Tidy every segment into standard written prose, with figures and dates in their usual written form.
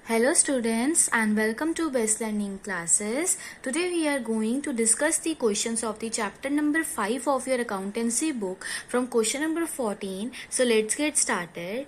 Hello students and welcome to Best Learning Classes. Today we are going to discuss the questions of the chapter number 5 of your accountancy book from question number 14. So let's get started.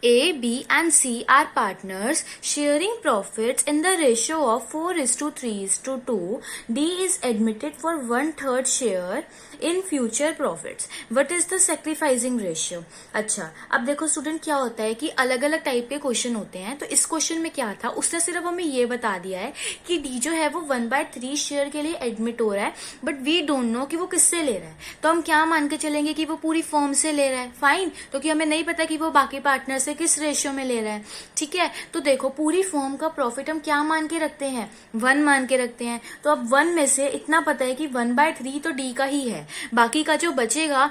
A, B and C are partners sharing profits in the ratio of 4:3:2. D is admitted for 1/3 share in future profits. What is the sacrificing ratio? अच्छा, अब देखो student क्या होता है कि अलग अलग type के क्वेश्चन होते हैं. तो इस क्वेश्चन में क्या था, उसने सिर्फ हमें ये बता दिया है कि डी जो है वो 1/3 शेयर के लिए एडमिट हो रहा है, बट वी डोंट नो कि वो किससे ले रहा है. तो हम क्या मान के चलेंगे कि वो पूरी फर्म से ले रहा है. फाइन, तो कि हमें नहीं पता कि वो बाकी पार्टनर से किस रेशियो में ले रहा है. ठीक है, तो देखो पूरी फर्म का प्रॉफिट हम क्या मान के रखते हैं, 1 मान के रखते हैं. तो अब 1 में से इतना पता है कि 1/3 तो डी का ही है, बाकी का जो बचेगा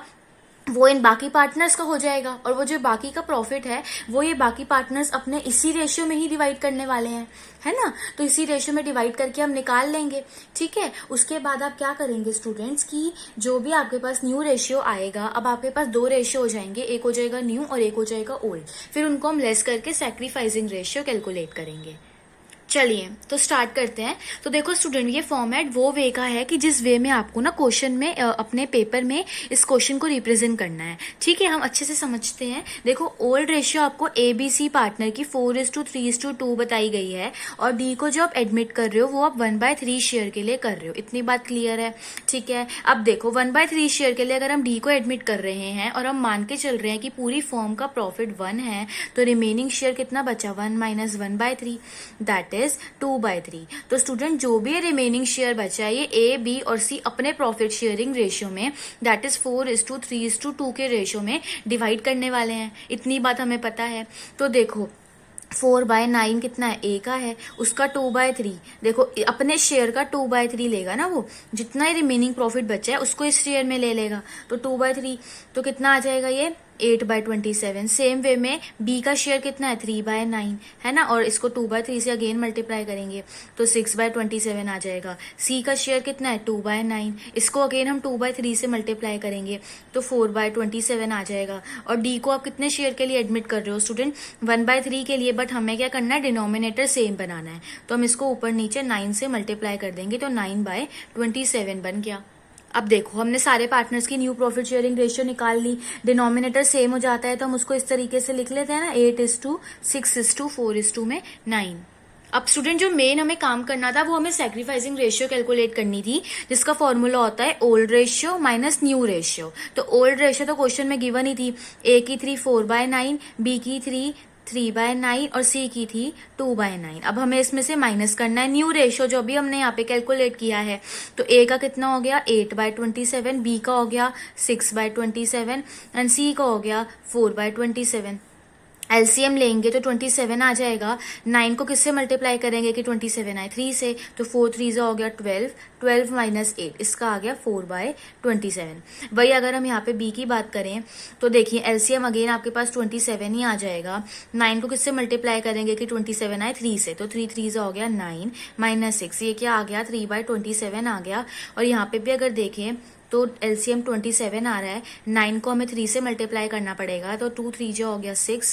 वो इन बाकी पार्टनर्स का हो जाएगा, और वो जो बाकी का प्रॉफिट है वो ये बाकी पार्टनर्स अपने इसी रेशियो में ही डिवाइड करने वाले हैं, है ना. तो इसी रेशियो में डिवाइड करके हम निकाल लेंगे. ठीक है, उसके बाद आप क्या करेंगे स्टूडेंट्स की जो भी आपके पास न्यू रेशियो आएगा, अब आपके पास 2 रेशियो हो जाएंगे, एक हो जाएगा न्यू और एक हो जाएगा ओल्ड. फिर उनको हम लेस करके सैक्रिफाइसिंग रेशियो कैलकुलेट करेंगे. चलिए तो स्टार्ट करते हैं. तो देखो स्टूडेंट, ये फॉर्मेट वो वे का है कि जिस वे में आपको ना क्वेश्चन में अपने पेपर में इस क्वेश्चन को रिप्रेजेंट करना है. ठीक है, हम अच्छे से समझते हैं. देखो ओल्ड रेशियो आपको ABC पार्टनर की 4:3:2 बताई गई है, और डी को जो आप एडमिट कर रहे हो वो आप 1/3 शेयर के लिए कर रहे हो. इतनी बात क्लियर है. ठीक है, अब देखो 1/3 शेयर के लिए अगर हम डी को एडमिट कर रहे हैं और हम मान के चल रहे हैं कि पूरी फर्म का प्रॉफिट 1 है, तो रिमेनिंग शेयर कितना बचा, 1 - 1/3, दैट 2/3. तो स्टूडेंट जो भी रिमेनिंग शेयर बचा है ये ए, बी और सी अपने प्रॉफिट शेयरिंग रेशियो में, दैट इज 4:3:2 के रेशियो में डिवाइड करने वाले हैं. इतनी बात हमें पता है. तो देखो 4/9 कितना है, ए का है, उसका 2/3. देखो अपने शेयर का 2/3 लेगा ना, वो जितना ही रिमेनिंग प्रॉफिट बचा है उसको इस शेयर में ले लेगा. तो 2/3 तो कितना आ जाएगा, ये 8/27. सेम वे में बी का शेयर कितना है, 3/9 है ना, और इसको 2/3 से अगेन मल्टीप्लाई करेंगे तो 6/27 आ जाएगा. सी का शेयर कितना है, 2/9, इसको अगेन हम 2/3 से मल्टीप्लाई करेंगे तो 4/27 आ जाएगा. और डी को आप कितने शेयर के लिए एडमिट कर रहे हो स्टूडेंट, 1/3 के लिए, बट हमें क्या करना है, डिनोमिनेटर सेम बनाना है. तो हम इसको ऊपर नीचे 9 से मल्टीप्लाई कर देंगे तो 9/27 बन गया. अब देखो हमने सारे पार्टनर्स की न्यू प्रॉफिट शेयरिंग रेशियो निकाल ली. डिनोमिनेटर सेम हो जाता है तो हम उसको इस तरीके से लिख लेते हैं ना, 8:6:4 में 9. अब स्टूडेंट जो मेन हमें काम करना था वो हमें सैक्रिफाइसिंग रेशियो कैलकुलेट करनी थी, जिसका फॉर्मूला होता है old ratio minus new ratio. तो ओल्ड रेशियो तो क्वेश्चन में गिवन ही थी, ए की 3 4/9, बी की 3/9 और सी की थी 2/9. अब हमें इसमें से माइनस करना है न्यू रेशियो जो भी हमने यहाँ पे कैलकुलेट किया है. तो ए का कितना हो गया, 8/27, बी का हो गया 6/27 एंड सी का हो गया 4/27. एलसीएम लेंगे तो 27 आ जाएगा. 9 को किससे मल्टीप्लाई करेंगे कि 27 आए, 3 से, तो 4 3 हो गया 12, 12 - 8 इसका आ गया 4/27. वही अगर हम यहाँ पे बी की बात करें तो देखिए एलसीएम अगेन आपके पास 27 ही आ जाएगा. 9 को किससे मल्टीप्लाई करेंगे कि 27 आए, 3 से, तो 3 3 हो गया 9 - 6, ये क्या आ गया, 3/27 आ गया. और यहाँ पे भी अगर देखें तो एलसीएम 27 आ रहा है, 9 को हमें 3 से मल्टीप्लाई करना पड़ेगा तो 2 3 जो हो गया 6 -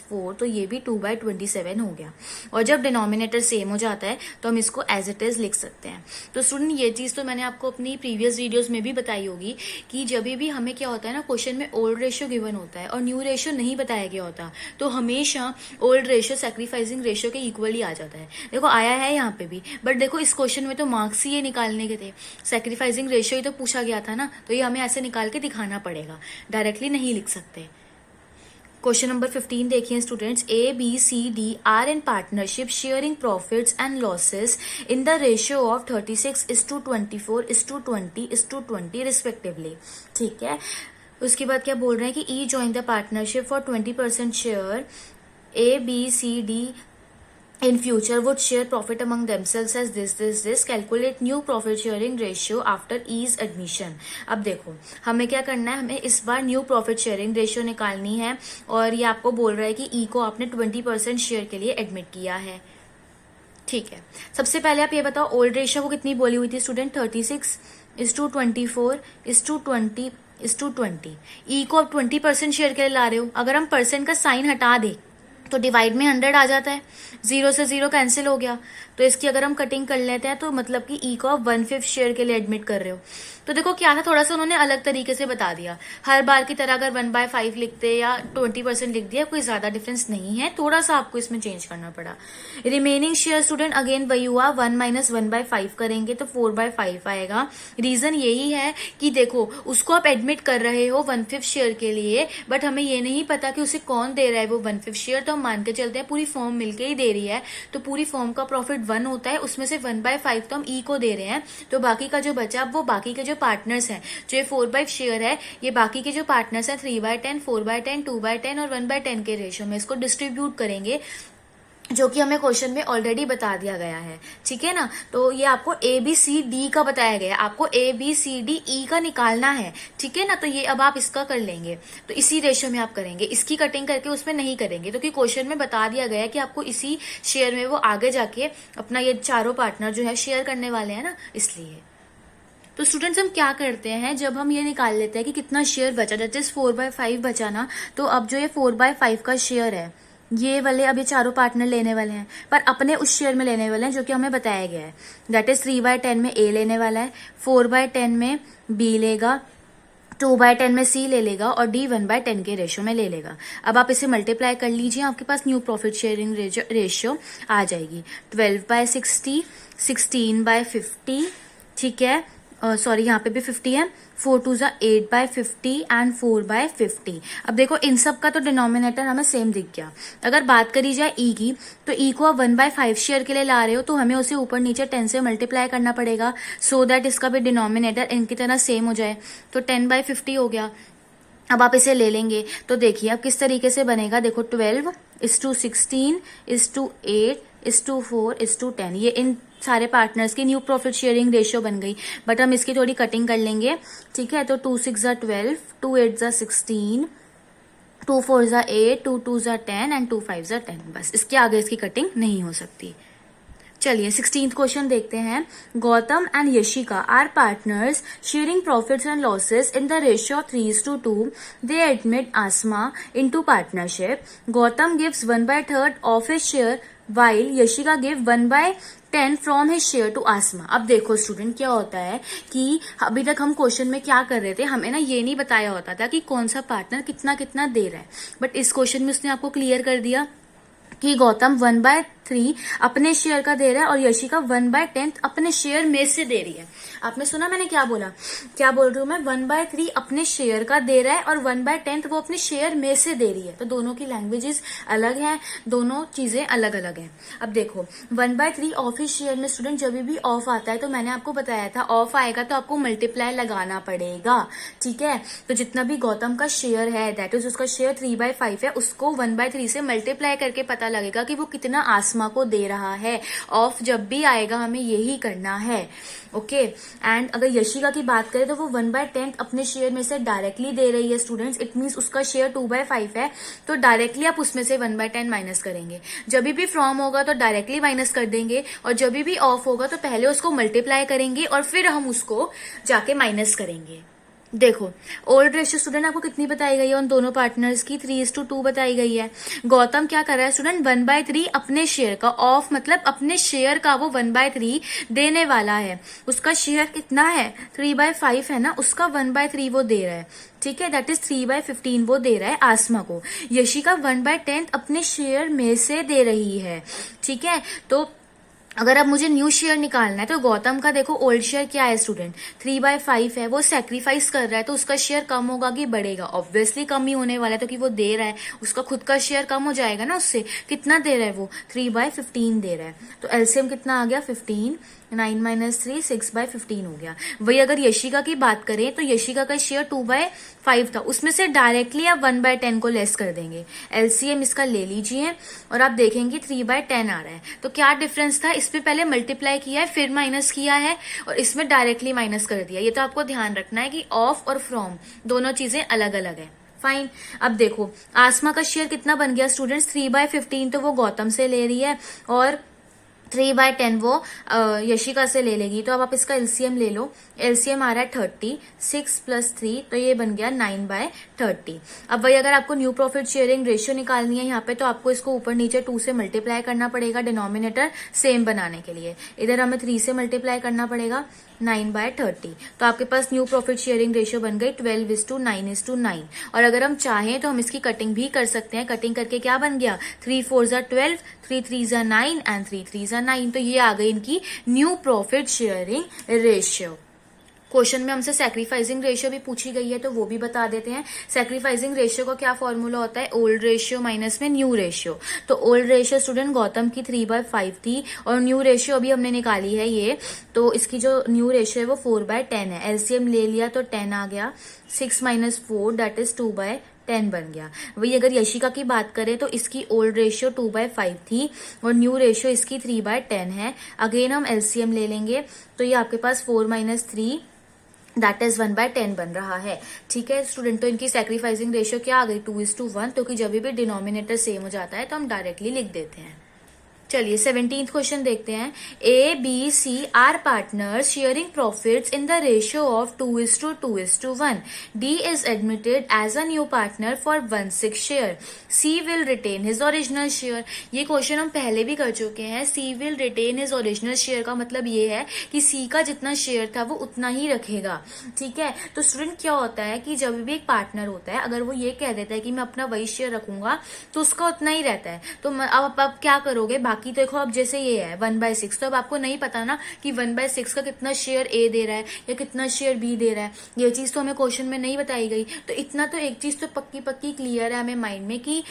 4, तो ये भी 2/27 हो गया. और जब डिनोमिनेटर सेम हो जाता है तो हम इसको एज इट इज लिख सकते हैं. तो स्टूडेंट ये चीज तो मैंने आपको अपनी प्रीवियस वीडियोस में भी बताई होगी कि जब भी हमें क्या होता है ना, क्वेश्चन में ओल्ड रेशियो गिवन होता है और न्यू रेशियो नहीं बताया गया होता, तो हमेशा ओल्ड रेशियो सैक्रिफाइसिंग रेशियो के इक्वली आ जाता है. देखो आया है यहाँ पे भी, बट देखो इस क्वेश्चन में तो मार्क्स ही ये निकालने के थे, सैक्रिफाइसिंग रेशियो ही तो पूछा गया था ना, तो ये हमें ऐसे निकाल के दिखाना पड़ेगा, डायरेक्टली नहीं लिख सकते. क्वेश्चन नंबर 15 देखिए students, A B C D are in partnership sharing profits and losses in the ratio of 36:24:20:20 respectively. ठीक है, उसके बाद क्या बोल रहे हैं कि E join the partnership for 20% share, A B C D in future would share profit among themselves as this. Calculate new profit sharing ratio after E's admission. अब देखो हमें क्या करना है, हमें इस बार न्यू प्रॉफिट शेयरिंग रेशियो निकालनी है, और ये आपको बोल रहा है कि ई को आपने 20% शेयर के लिए एडमिट किया है. ठीक है, सबसे पहले आप ये बताओ ओल्ड रेशियो को कितनी बोली हुई थी स्टूडेंट, 36:24:20:20. ई को आप 20% शेयर के लिए ला रहे हो, अगर हम परसेंट का साइन हटा दे तो डिवाइड में 100 आ जाता है, 0 से 0 कैंसिल हो गया। तो इसकी अगर हम कटिंग कर लेते हैं तो मतलब कि ई को आप 1/5 शेयर के लिए एडमिट कर रहे हो। तो देखो क्या था, थोड़ा सा उन्होंने अलग तरीके से बता दिया। हर बार की तरह अगर 1/5 लिखते या 20% लिख दिया, कोई ज्यादा डिफरेंस नहीं है, थोड़ा सा आपको इसमें चेंज करना पड़ा। रिमेनिंग शेयर स्टूडेंट अगेन वही हुआ, 1 - 1/5 करेंगे तो 4/5 आएगा। रीजन यही है कि देखो उसको आप एडमिट कर रहे हो 1/5 शेयर के लिए, बट हमें ये नहीं पता कि उसे कौन दे रहा है वो 1/5 शेयर। तो हम मान के चलते हैं पूरी फॉर्म मिलके ही दे रही है, तो पूरी फॉर्म का प्रॉफिट 1 होता है, उसमें से 1/5 तो हम ई को दे रहे हैं। तो बाकी का जो बचा वो बाकी के जो पार्टनर्स हैं, जो ये 4/5 शेयर है, ये बाकी के जो पार्टनर्स हैं 3/10, 4/10, 2/10 और 1/10 के रेशियो में इसको डिस्ट्रीब्यूट करेंगे, जो कि हमें क्वेश्चन में ऑलरेडी बता दिया गया है। ठीक है ना, तो ये आपको ABCD का बताया गया है, आपको ABCDE का निकालना है। ठीक है ना, तो ये अब आप इसका कर लेंगे, तो इसी रेशियो में आप करेंगे, इसकी कटिंग करके उसमें नहीं करेंगे, क्योंकि क्वेश्चन में बता दिया गया है कि आपको इसी शेयर में वो आगे जाके अपना ये चारों पार्टनर जो है शेयर करने वाले हैं ना, इसलिए। तो स्टूडेंट्स हम क्या करते हैं, जब हम ये निकाल लेते हैं कि कितना शेयर बचा, जैसे 4/5 बचा ना, तो अब जो ये 4/5 का शेयर है, ये वाले अब ये चारों पार्टनर लेने वाले हैं, पर अपने उस शेयर में लेने वाले हैं जो कि हमें बताया गया है। दैट इज 3/10 में A लेने वाला है, 4/10 में B लेगा, 2/10 में C ले लेगा और D 1/10 के रेशियो में ले लेगा। अब आप इसे मल्टीप्लाई कर लीजिए, आपके पास न्यू प्रॉफिट शेयरिंग रेशियो आ जाएगी। 12/60, 16/50, ठीक है, सॉरी यहाँ पे भी 50 है, 4 2 8/50 एंड 4/50। अब देखो इन सब का तो डिनोमिनेटर हमें सेम दिख गया। अगर बात करी जाए ई की, तो ई को आप 1/5 शेयर के लिए ला रहे हो, तो हमें उसे ऊपर नीचे 10 से मल्टीप्लाई करना पड़ेगा, सो दैट इसका भी डिनोमिनेटर इनकी तरह सेम हो जाए। तो 10/50 हो गया। अब आप इसे ले लेंगे, तो देखिए अब किस तरीके से बनेगा, देखो 12:16:8:8:4:10, ये इन सारे पार्टनर्स की न्यू प्रॉफिट शेयरिंग रेशियो बन गई। बट हम इसकी थोड़ी कटिंग कर लेंगे। ठीक है, तो 2 6 12, 2 8 16, 2 4 8, 2 2 10 एंड 2 5 10। बस इसके आगे इसकी कटिंग नहीं हो सकती। चलिए 16th क्वेश्चन देखते हैं। Gautam and Yashika are partners sharing profits and losses in the ratio 3:2. They admit Asma into partnership. Gautam gives 1/3 of his share while Yashika gave 1/10 from his share to Asma. अब देखो स्टूडेंट क्या होता है कि अभी तक हम क्वेश्चन में क्या कर रहे थे, हमें ना ये नहीं बताया होता था कि कौन सा पार्टनर कितना कितना दे रहा है, बट इस क्वेश्चन में उसने आपको क्लियर कर दिया कि गौतम 1/3 अपने शेयर का दे रहा है और यशिका 1/10 अपने शेयर में से दे रही है। आपने सुना मैंने क्या बोला, क्या बोल रही हूँ मैं, 1/3 अपने शेयर का दे रहा है और 1/10 वो अपने शेयर में से दे रही है। तो दोनों की लैंग्वेजेस अलग हैं, दोनों चीजें अलग अलग हैं। अब देखो 1/3 ऑफ ही शेयर में स्टूडेंट जब भी ऑफ आता है, तो मैंने आपको बताया था ऑफ आएगा तो आपको मल्टीप्लाई लगाना पड़ेगा। ठीक है, तो जितना भी गौतम का शेयर है, दैट इज उसका शेयर 3/5 है, उसको 1/3 से मल्टीप्लाई करके पता लगेगा कि वो कितना आसमा को दे रहा है। ऑफ जब भी आएगा हमें यही करना है। ओके, एंड अगर यशिका की बात करें तो वो 1/10 अपने शेयर में से डायरेक्टली दे रही है स्टूडेंट्स। इट मीन्स उसका शेयर 2/5 है, तो डायरेक्टली आप उसमें से 1/10 माइनस करेंगे। जब भी फ्रॉम होगा तो डायरेक्टली माइनस कर देंगे, और जब भी ऑफ होगा तो पहले उसको मल्टीप्लाई करेंगे और फिर हम उसको जाके माइनस करेंगे। देखो ओल्ड रेशियो स्टूडेंट आपको कितनी बताई गई है उन दोनों पार्टनर्स की, 3:2 बताई गई है। गौतम क्या कर रहा है स्टूडेंट, 1/3 अपने शेयर का, ऑफ मतलब अपने शेयर का वो 1/3 देने वाला है। उसका शेयर कितना है, 3/5 है ना, उसका 1/3 वो दे रहा है। ठीक है, दैट इज 3/15 वो दे रहा है आसमा को। यशिका 1/10 अपने शेयर में से दे रही है। ठीक है, तो अगर अब मुझे न्यू शेयर निकालना है, तो गौतम का देखो ओल्ड शेयर क्या है स्टूडेंट, 3/5 है, वो सेक्रीफाइस कर रहा है, तो उसका शेयर कम होगा कि बढ़ेगा, ऑब्वियसली कम ही होने वाला है, तो कि वो दे रहा है, उसका खुद का शेयर कम हो जाएगा ना उससे। कितना दे रहा है वो, 3/15 दे रहा है, तो एलसीएम कितना आ गया 15, 9 - 3 6/15 हो गया। वही अगर यशिका की बात करें तो यशिका का शेयर 2/5 था, उसमें से डायरेक्टली आप 1/10 को लेस कर देंगे। एलसीएम इसका ले लीजिए और आप देखेंगे 3/10 आ रहा है। तो क्या डिफरेंस था, इसमें पहले मल्टीप्लाई किया है फिर माइनस किया है, और इसमें डायरेक्टली माइनस कर दिया। ये तो आपको ध्यान रखना है कि ऑफ और फ्रॉम दोनों चीजें अलग अलग है। फाइन, अब देखो आसमा का शेयर कितना बन गया स्टूडेंट्स, 3/15 तो वो गौतम से ले रही है और 3/10 वो यशिका से ले लेगी। तो अब आप इसका एलसीएम ले लो। एलसीएम आ रहा है 30, 6 + 3, तो ये बन गया 9/30। अब वही अगर आपको न्यू प्रॉफिट शेयरिंग रेशियो निकालनी है यहाँ पे, तो आपको इसको ऊपर नीचे 2 से मल्टीप्लाई करना पड़ेगा डिनोमिनेटर सेम बनाने के लिए। इधर हमें 3 से मल्टीप्लाई करना पड़ेगा 9/30। तो आपके पास न्यू प्रॉफिट शेयरिंग रेशियो बन गई 12:9:9। और अगर हम चाहें तो हम इसकी कटिंग भी कर सकते हैं। कटिंग करके क्या बन गया, 3 4 12, 3 3 9 एंड 3 3 9। तो ये आ गई इनकी new profit sharing ratio. Question में हमसे सैक्रिफाइसिंग रेशियो भी पूछी गई है, तो वो भी बता देते हैं। सैक्रिफाइसिंग रेशियो का क्या फॉर्मूला होता है, ओल्ड रेशियो माइनस में न्यू रेशियो। तो ओल्ड रेशियो स्टूडेंट गौतम की 3/5 थी, और न्यू रेशियो अभी हमने निकाली है ये, तो इसकी जो न्यू रेशियो है वो 4/10 है। एलसीएम ले लिया तो 10 आ गया, 6 - 4 दैट इज 2/10 बन गया। वही अगर यशिका की बात करें तो इसकी ओल्ड रेशियो 2/5 थी और न्यू रेशियो इसकी 3/10 है। अगेन हम एलसीएम ले लेंगे तो ये आपके पास 4 - 3 दैट इज 1/10 बन रहा है। ठीक है स्टूडेंट, तो इनकी सैक्रिफाइसिंग रेशियो क्या आ गई, 2:1, क्योंकि जब भी डिनोमिनेटर सेम हो जाता है तो हम डायरेक्टली लिख देते हैं। चलिए 17th क्वेश्चन देखते हैं। A B C are partners sharing profits in the ratio of 2:2:1। D is admitted as a new partner for 1/6 share. C will retain his original share. ये क्वेश्चन हम पहले भी कर चुके हैं। C will retain his original share का मतलब ये है कि सी का जितना शेयर था वो उतना ही रखेगा। ठीक है, तो स्टूडेंट क्या होता है कि जब भी एक पार्टनर होता है, अगर वो ये कह देता है कि मैं अपना वही शेयर रखूंगा, तो उसका उतना ही रहता है। तो अब क्या करोगे, बाकी देखो अब जैसे ये है 1/6, तो अब आपको नहीं पता ना कि 1/6 का कितना शेयर ए दे रहा है या कितना शेयर बी दे रहा है। ये चीज तो हमें क्वेश्चन में नहीं बताई गई। तो इतना तो एक चीज तो पक्की पक्की क्लियर है हमें माइंड में कि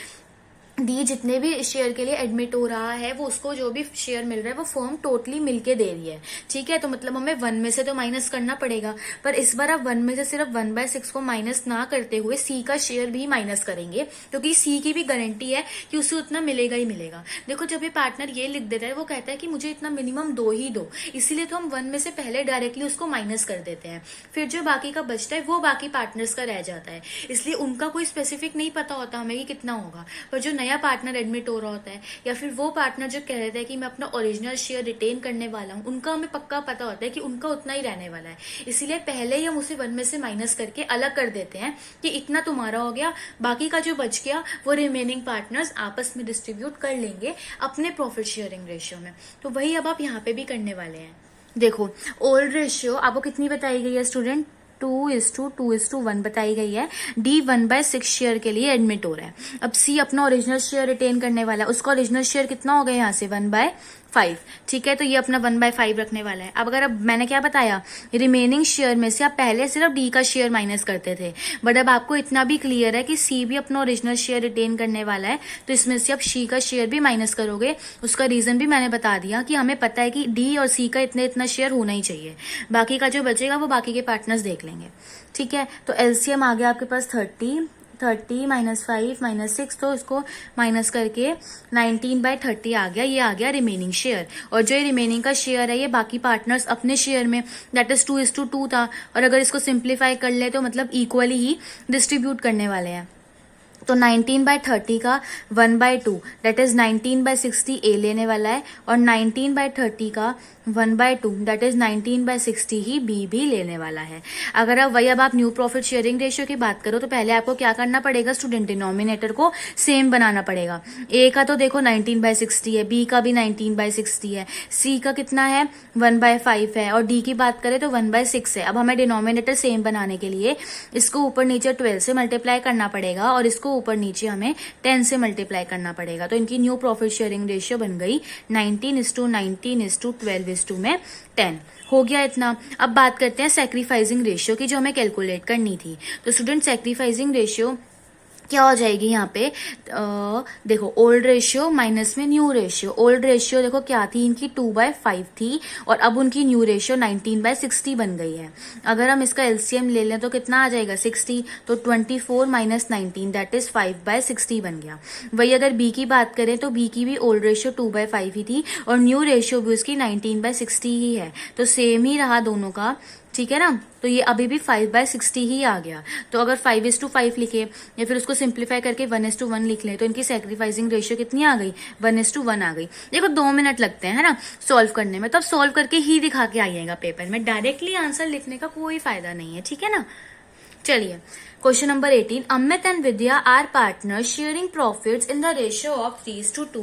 डी जितने भी शेयर के लिए एडमिट हो रहा है वो उसको जो भी शेयर मिल रहा है वो फर्म टोटली मिलके दे रही है। ठीक है, तो मतलब हमें 1 में से तो माइनस करना पड़ेगा, पर इस बार आप 1 में से सिर्फ 1/6 को माइनस ना करते हुए सी का शेयर भी माइनस करेंगे, क्योंकि सी की भी गारंटी है कि उसे उतना मिलेगा ही मिलेगा। देखो जब ये पार्टनर ये लिख देता है, वो कहता है कि मुझे इतना मिनिमम दो ही दो, इसीलिए तो हम 1 में से पहले डायरेक्टली उसको माइनस कर देते हैं। फिर जो बाकी का बचता है वो बाकी पार्टनर्स का रह जाता है, इसलिए उनका कोई स्पेसिफिक नहीं पता होता हमें कि कितना होगा। पर जो नया पार्टनर एडमिट हो रहा होता है या फिर वो पार्टनर जो कह रहा है कि मैं अपना ओरिजिनल शेयर रिटेन करने वाला हूं, उनका हमें पक्का पता होता है कि उनका उतना ही रहने वाला है। इसीलिए पहले ही हम उसे 1 में से माइनस करके अलग कर देते हैं कि इतना तुम्हारा हो गया, बाकी का जो बच गया वो रिमेनिंग पार्टनर्स आपस में डिस्ट्रीब्यूट कर लेंगे अपने प्रॉफिट शेयरिंग रेशियो में। तो वही अब आप यहाँ पे भी करने वाले हैं। देखो ओल्ड रेशियो आपको कितनी बताई गई है स्टूडेंट, 2:2:1 बताई गई है। डी 1/6 शेयर के लिए एडमिट हो रहा है। अब सी अपना ओरिजिनल शेयर रिटेन करने वाला है, उसका ओरिजिनल शेयर कितना हो गया यहाँ से 1/5। ठीक है, तो ये अपना 1/5 रखने वाला है। अब अगर अब मैंने क्या बताया, रिमेनिंग शेयर में से आप पहले सिर्फ डी का शेयर माइनस करते थे, बट अब आपको इतना भी क्लियर है कि सी भी अपना ओरिजिनल शेयर रिटेन करने वाला है, तो इसमें से आप सी का शेयर भी माइनस करोगे। उसका रीजन भी मैंने बता दिया कि हमें पता है कि डी और सी का इतना शेयर होना ही चाहिए, बाकी का जो बचेगा वो बाकी के पार्टनर्स देख लेंगे। ठीक है, तो एलसीएम आ गया आपके पास 30 -5 -6, तो इसको माइनस करके 19/30 आ गया। ये आ गया रिमेनिंग शेयर, और जो ये रिमेनिंग का शेयर है ये बाकी पार्टनर्स अपने शेयर में, दैट इज 2:2 था। और अगर इसको सिंप्लीफाई कर ले तो मतलब इक्वली ही डिस्ट्रीब्यूट करने वाले हैं। तो 19/30 का 1/2 दैट इज 19/60 ए लेने वाला है, और 19/30 का 1/2 दैट इज 19/60 ही बी भी लेने वाला है। अगर अब वही अब आप न्यू प्रॉफिट शेयरिंग रेशियो की बात करो तो पहले आपको क्या करना पड़ेगा स्टूडेंट, डिनोमिनेटर को सेम बनाना पड़ेगा। ए का तो देखो 19/60 है, बी का भी 19/60 है, सी का कितना है 1/5 है, और डी की बात करें तो 1/6 है। अब हमें डिनोमिनेटर सेम बनाने के लिए इसको ऊपर नीचे 12 से मल्टीप्लाई करना पड़ेगा और इसको ऊपर नीचे हमें 10 से मल्टीप्लाई करना पड़ेगा। तो इनकी न्यू प्रॉफिट शेयरिंग रेशियो बन गई 19:19:12 में 10 हो गया इतना। अब बात करते हैं सैक्रिफाइसिंग रेशियो की, जो हमें कैलकुलेट करनी थी। तो स्टूडेंट सैक्रिफाइसिंग रेशियो क्या हो जाएगी यहाँ पे, देखो ओल्ड रेशियो माइनस में न्यू रेशियो। ओल्ड रेशियो देखो क्या थी इनकी 2/5 थी, और अब उनकी न्यू रेशियो 19/60 बन गई है। अगर हम इसका एलसीएम ले लें तो कितना आ जाएगा 60, तो 24 - 19 दैट इज 5/60 बन गया। वही अगर बी की बात करें तो बी की भी ओल्ड रेशियो 2/5 ही थी और न्यू रेशियो भी उसकी 19/60 ही है, तो सेम ही रहा दोनों का। ठीक है ना। तो ये अभी भी 5/60 ही आ गया। तो अगर 5:5 लिखे या फिर उसको सिंप्लीफाई करके 1:1 लिख लें तो इनकी सैक्रिफाइसिंग रेशियो कितनी आ गई, 1:1 आ गई। देखो 2 मिनट लगते हैं, है ना, सॉल्व करने में, तो अब सॉल्व करके ही दिखा के आइएगा पेपर में, डायरेक्टली आंसर लिखने का कोई फायदा नहीं है, ठीक है ना। चलिए, question number 18, Amit and Vidya are partners sharing profits in the ratio of 3:2.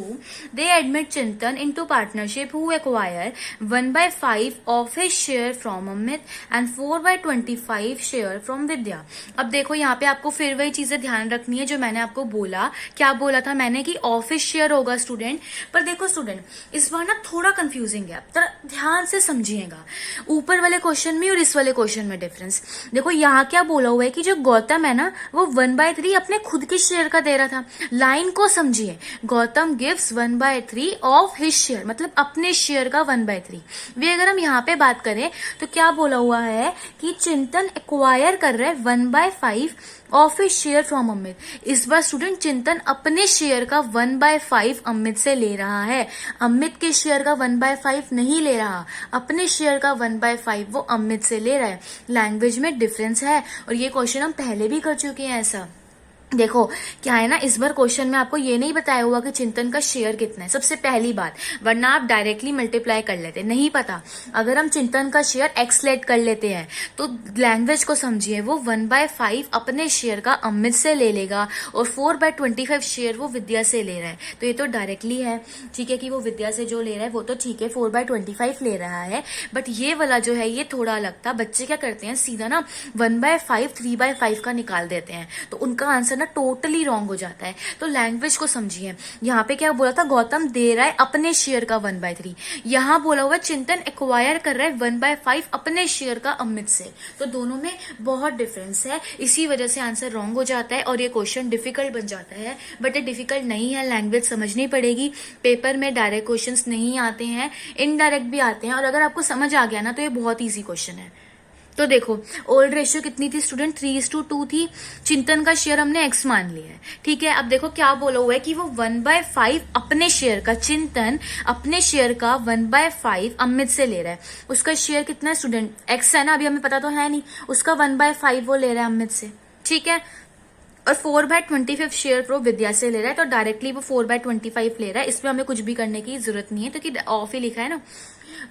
They admit Chintan into partnership who acquire 1/5 of his share from Amit and 4/25 share from Vidya. अब देखो यहाँ पे आपको फिर वही चीजें ध्यान रखनी है जो मैंने आपको बोला। क्या बोला था मैंने कि ऑफिस शेयर होगा स्टूडेंट, पर देखो स्टूडेंट इस बार ना थोड़ा कंफ्यूजिंग है, तो ध्यान से समझिएगा ऊपर वाले क्वेश्चन में और इस वाले क्वेश्चन में डिफरेंस। देखो यहाँ क्या बोला हुआ है कि जो गौतम है ना वो 1/3 अपने खुद के शेयर का दे रहा था। लाइन को समझिए, Gautam gives 1/3 of his share, मतलब अपने शेयर का 1/3। वे अगर हम यहाँ पे बात करें तो क्या बोला हुआ है कि चिंतन एक्वायर कर रहा है 1/5 of his share from Amit. इस बार स्टूडेंट चिंतन अपने शेयर का 1/5 अमित से ले रहा है, अमित के शेयर का 1/5 नहीं ले रहा, अपने शेयर का 1/5 वो अमित से ले रहा है। लैंग्वेज में डिफरेंस है और ये क्वेश्चन हम पहले भी कर चुके हैं ऐसा। देखो क्या है ना, इस बार क्वेश्चन में आपको ये नहीं बताया हुआ कि चिंतन का शेयर कितना है, सबसे पहली बात, वरना आप डायरेक्टली मल्टीप्लाई कर लेते, नहीं पता। अगर हम चिंतन का शेयर एक्स लेट कर लेते हैं तो लैंग्वेज को समझिए, वो 1/5 अपने शेयर का अमित से ले लेगा और 4/25 शेयर वो विद्या से ले रहा है, तो ये तो डायरेक्टली है, ठीक है, कि वो विद्या से जो ले रहा है वो तो ठीक है 4/25 ले रहा है, बट ये वाला जो है ये थोड़ा अलग था। बच्चे क्या करते हैं सीधा ना 1/5 3/5 का निकाल देते हैं, तो उनका आंसर ना टोटली रॉन्ग हो जाता है। तो लैंग्वेज को समझिए, यहाँ पे क्या बोला था, गौतम दे रहा है अपने शेयर का 1/3, यहाँ बोला हुआ चिंतन एक्वायर कर रहा है 1/5 अपने शेयर का अमित से, तो दोनों में बहुत डिफरेंस है, इसी वजह से आंसर रॉन्ग हो जाता है और ये क्वेश्चन डिफिकल्ट बन जाता है। बट ये डिफिकल्ट नहीं है, लैंग्वेज समझनी पड़ेगी। पेपर में डायरेक्ट क्वेश्चंस नहीं आते हैं, इनडायरेक्ट भी आते हैं, और अगर आपको समझ आ गया ना तो ये बहुत ईजी क्वेश्चन है। तो देखो ओल्ड रेशियो कितनी थी स्टूडेंट, 3:2 थी, चिंतन का शेयर हमने x मान लिया है, ठीक है। अब देखो क्या बोला हुआ है कि वो 1/5 अपने शेयर का, चिंतन अपने शेयर का 1/5 अमित से ले रहा है। उसका शेयर कितना है स्टूडेंट, x है ना, अभी हमें पता तो है नहीं, उसका 1/5 वो ले रहा है अमित से, ठीक है। और 4/25 शेयर प्रो विद्या से ले रहा है, तो डायरेक्टली वो 4/25 ले रहा है, इसमें हमें कुछ भी करने की जरूरत नहीं है, तो कि ऑफ ही लिखा है ना,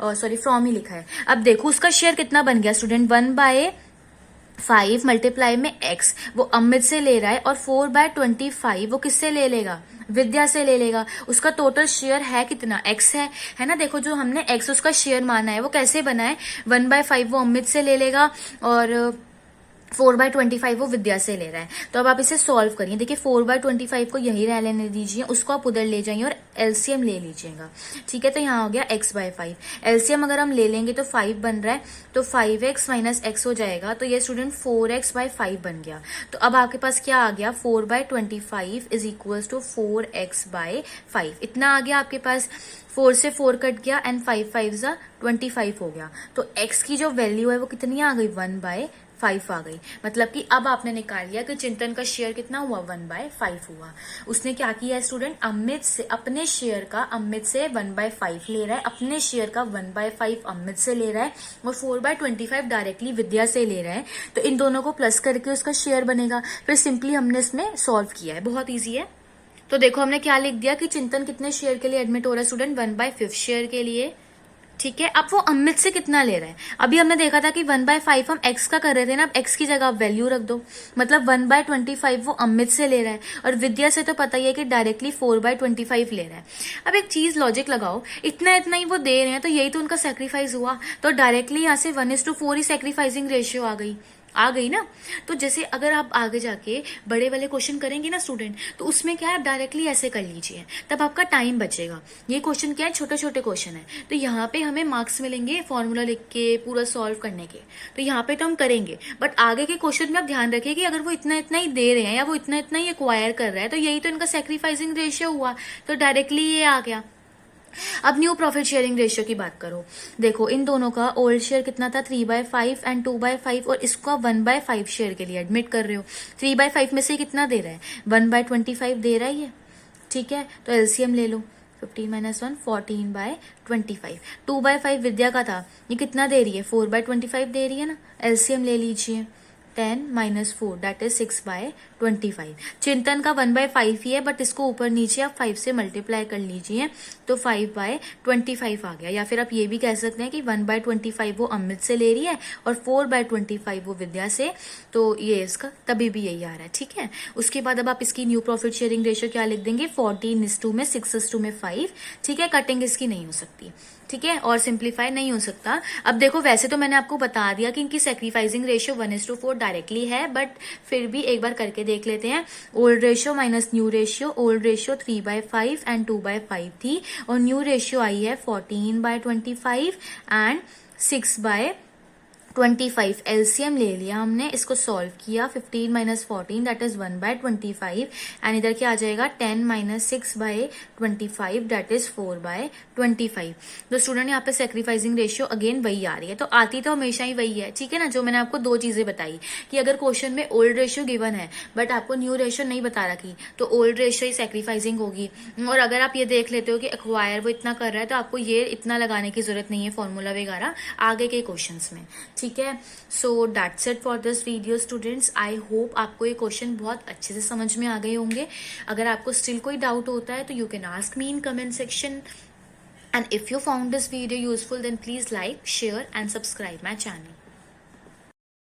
सॉरी फ्रॉम ही लिखा है। अब देखो उसका शेयर कितना बन गया स्टूडेंट, 1/5 मल्टीप्लाई में x, वो अमित से ले रहा है, और 4/25 वो किससे ले लेगा, विद्या से ले लेगा। उसका टोटल शेयर है कितना, x है ना। देखो जो हमने x उसका शेयर माना है वो कैसे बना है, 1/5 वो अमित से ले लेगा और 4/25 वो विद्या से ले रहा है। तो अब आप इसे सॉल्व करिए, देखिए 4/25 को यही रह लेने दीजिए, उसको आप उधर ले जाइए और एलसीएम ले लीजिएगा, ठीक है। तो यहाँ हो गया x/5, एलसीएम अगर हम ले लेंगे तो 5 बन रहा है, तो 5x - x हो जाएगा, तो ये स्टूडेंट 4x/5 बन गया। तो अब आपके पास क्या आ गया, 4/25 इज इक्वल टू 4x/5, इतना आ गया आपके पास। 4 से 4 कट गया एंड 5 5 25 हो गया, तो x की जो वैल्यू है वो कितनी आ गई, 1/5 आ गई। मतलब कि अब आपने निकाल लिया कि चिंतन का शेयर कितना हुआ, 1/5 हुआ। उसने क्या किया स्टूडेंट, अमित से, अपने शेयर का अमित से 1/5 ले रहा है, अपने शेयर का 1/5 अमित से ले रहा है, और 4/25 डायरेक्टली विद्या से ले रहा है, तो इन दोनों को प्लस करके उसका शेयर बनेगा। फिर सिंपली हमने इसमें सॉल्व किया है, बहुत ईजी है। तो देखो हमने क्या लिख दिया कि चिंतन कितने शेयर के लिए एडमिट हो रहा है स्टूडेंट, 1/5 शेयर के लिए, ठीक है। अब वो अमित से कितना ले रहा है, अभी हमने देखा था कि 1/5 हम x का कर रहे थे ना, अब x की जगह आप वैल्यू रख दो, मतलब 1/25 वो अमित से ले रहा है, और विद्या से तो पता ही है कि डायरेक्टली 4/25 ले रहा है। अब एक चीज लॉजिक लगाओ, इतना इतना ही वो दे रहे हैं, तो यही तो उनका सेक्रीफाइस हुआ, तो डायरेक्टली यहाँ से 1:4 ही सेक्रीफाइसिंग रेशियो आ गई ना। तो जैसे अगर आप आगे जाके बड़े वाले क्वेश्चन करेंगे ना स्टूडेंट, तो उसमें क्या है, आप डायरेक्टली ऐसे कर लीजिए, तब आपका टाइम बचेगा। ये क्वेश्चन क्या है, छोटे छोटे क्वेश्चन है, तो यहाँ पे हमें मार्क्स मिलेंगे फॉर्मूला लिख के पूरा सॉल्व करने के, तो यहाँ पे तो हम करेंगे, बट आगे के क्वेश्चन में आप ध्यान रखिए कि अगर वो इतना इतना ही दे रहे हैं या वो इतना इतना ही एक्वायर कर रहा है, तो यही तो इनका सेक्रीफाइसिंग रेशियो हुआ, तो डायरेक्टली ये आ गया। अब न्यू प्रॉफिट शेयरिंग रेशियो की बात करो, देखो इन दोनों का ओल्ड शेयर कितना था, 3/5 एंड 2/5, और इसको 1/5 शेयर के लिए एडमिट कर रहे हो। 3/5 में से कितना दे रहा है, 1/25 दे रहा है ये, ठीक है। तो एलसीएम ले लो, 15 माइनस 1 14/25। 2/5 विद्या का था, ये कितना दे रही है 4/25 दे रही है ना, एलसीएम ले लीजिए 10 माइनस 4 दैट इज 6/25। चिंतन का 1/5 ही है बट इसको ऊपर नीचे आप 5 से मल्टीप्लाई कर लीजिए तो 5/25 आ गया। या फिर आप ये भी कह सकते हैं कि 1/25 वो अमित से ले रही है और 4/25 वो विद्या से, तो ये इसका तभी भी यही आ रहा है। ठीक है, उसके बाद अब आप इसकी न्यू प्रॉफिट शेयरिंग रेशियो क्या लिख देंगे 14:2 में 6:2 में 5। ठीक है, कटिंग इसकी नहीं हो सकती। ठीक है, और सिंप्लीफाई नहीं हो सकता। अब देखो वैसे तो मैंने आपको बता दिया कि इनकी सेक्रीफाइसिंग रेशियो 1:4 डायरेक्टली है, बट फिर भी एक बार करके देख लेते हैं। Old ratio minus new ratio, old ratio 3/5 and 2/5 थी और न्यू रेशियो आई है 14/25 एंड 6/25। एलसीएम ले लिया हमने, इसको सॉल्व किया 15 माइनस 14 दैट इज 1/25 एंड इधर क्या आ जाएगा 10 माइनस 6/25 दैट इज 4/25। तो स्टूडेंट यहाँ पे सेक्रीफाइसिंग रेशियो अगेन वही आ रही है, तो आती तो हमेशा ही वही है। ठीक है ना, जो मैंने आपको दो चीजें बताई कि अगर क्वेश्चन में ओल्ड रेशियो गिवन है बट आपको न्यू रेशियो नहीं बता रखी तो ओल्ड रेशियो ही सेक्रीफाइसिंग होगी। और अगर आप ये देख लेते हो कि एक्वायर वो इतना कर रहा है तो आपको ये इतना लगाने की जरूरत नहीं है फॉर्मूला वगैरह आगे के क्वेश्चन में। ठीक है, so that's it for this video students. I hope आपको ये क्वेश्चन बहुत अच्छे से समझ में आ गए होंगे। अगर आपको स्टिल कोई डाउट होता है तो you can ask me in comment section, and if you found this video useful then please like, share and subscribe my channel.